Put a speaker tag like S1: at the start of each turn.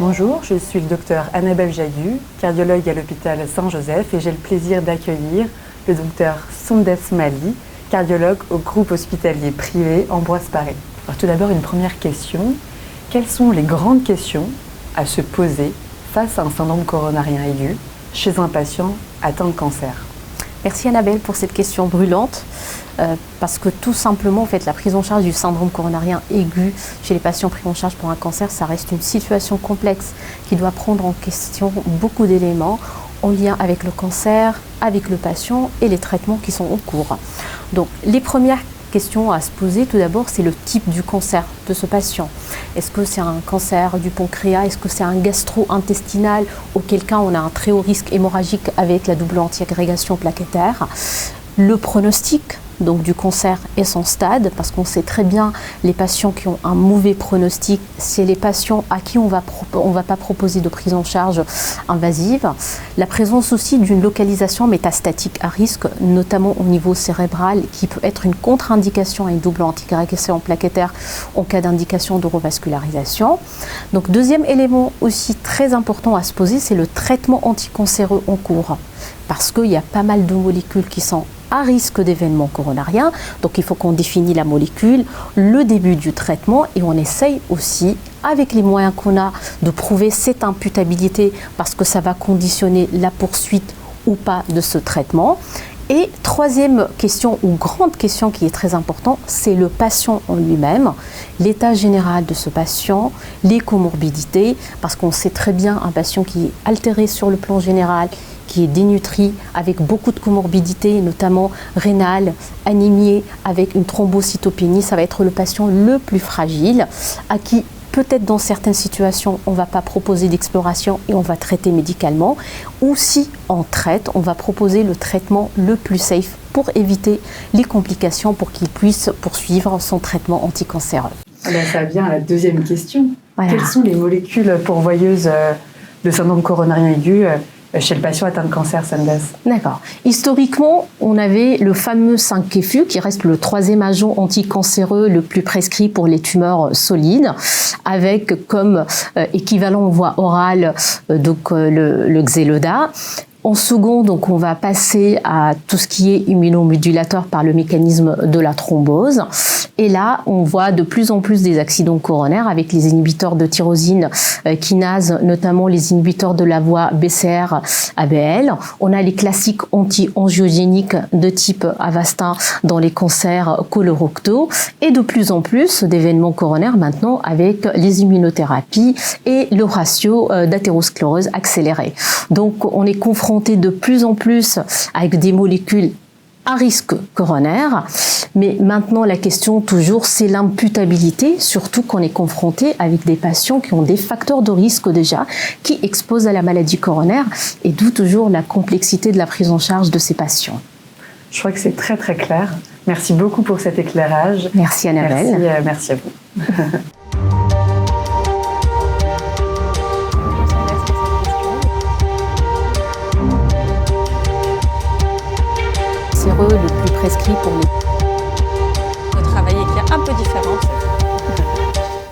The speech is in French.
S1: Bonjour, je suis le docteur Annabelle Jaillu, cardiologue à l'hôpital Saint-Joseph et j'ai le plaisir d'accueillir le docteur Sondes Mali, cardiologue au groupe hospitalier privé Ambroise Paré. Alors tout d'abord une première question, quelles sont les grandes questions à se poser face à un syndrome coronarien aigu chez un patient atteint de cancer?
S2: Merci Annabelle pour cette question brûlante, parce que tout simplement, en fait, la prise en charge du syndrome coronarien aigu chez les patients pris en charge pour un cancer, ça reste une situation complexe qui doit prendre en question beaucoup d'éléments en lien avec le cancer, avec le patient et les traitements qui sont en cours. Donc, les premières questions à se poser, tout d'abord, c'est le type du cancer de ce patient. Est-ce que c'est un cancer du pancréas? Est-ce que c'est un gastro-intestinal? Auquel cas, on a un très haut risque hémorragique avec la double antiagrégation plaquettaire. Le pronostic donc du cancer et son stade, parce qu'on sait très bien les patients qui ont un mauvais pronostic, c'est les patients à qui on va pas proposer de prise en charge invasive. La présence aussi d'une localisation métastatique à risque, notamment au niveau cérébral, qui peut être une contre-indication à une double antiagrégation plaquettaire en cas d'indication de revascularisation. Donc deuxième élément aussi très important à se poser, c'est le traitement anticancéreux en cours, parce qu'il y a pas mal de molécules qui sont à risque d'événements coronariens. Donc il faut qu'on définisse la molécule, le début du traitement et on essaye aussi, avec les moyens qu'on a, de prouver cette imputabilité parce que ça va conditionner la poursuite ou pas de ce traitement. Et troisième question ou grande question qui est très importante, c'est le patient en lui-même, l'état général de ce patient, les comorbidités, parce qu'on sait très bien un patient qui est altéré sur le plan général, qui est dénutri, avec beaucoup de comorbidités, notamment rénales, anémie, avec une thrombocytopénie, ça va être le patient le plus fragile, à qui peut-être dans certaines situations, on ne va pas proposer d'exploration et on va traiter médicalement, ou si on traite, on va proposer le traitement le plus safe pour éviter les complications pour qu'il puisse poursuivre son traitement anticancéreux.
S1: Alors ça vient à la deuxième question.
S2: Voilà.
S1: Quelles sont les molécules pourvoyeuses de syndrome coronarien aigu chez le patient atteint de cancer, Sondes?
S2: D'accord. Historiquement, on avait le fameux 5-FU qui reste le troisième agent anticancéreux le plus prescrit pour les tumeurs solides, avec comme équivalent en voie orale le Xeloda. En second, donc, on va passer à tout ce qui est immunomodulateur par le mécanisme de la thrombose. Et là, on voit de plus en plus des accidents coronaires avec les inhibiteurs de tyrosine kinase, notamment les inhibiteurs de la voie BCR-ABL. On a les classiques anti-angiogéniques de type Avastin dans les cancers colorectaux. Et de plus en plus d'événements coronaires maintenant avec les immunothérapies et le ratio d'athérosclérose accélérée. Donc, on est confronté de plus en plus avec des molécules à risque coronaire, mais maintenant la question toujours c'est l'imputabilité, surtout qu'on est confronté avec des patients qui ont des facteurs de risque déjà, qui exposent à la maladie coronaire, et d'où toujours la complexité de la prise en charge de ces patients.
S1: Je crois que c'est très très clair. Merci beaucoup pour cet éclairage.
S2: Merci Annabelle.
S1: Merci à vous.
S2: Le plus prescrit pour les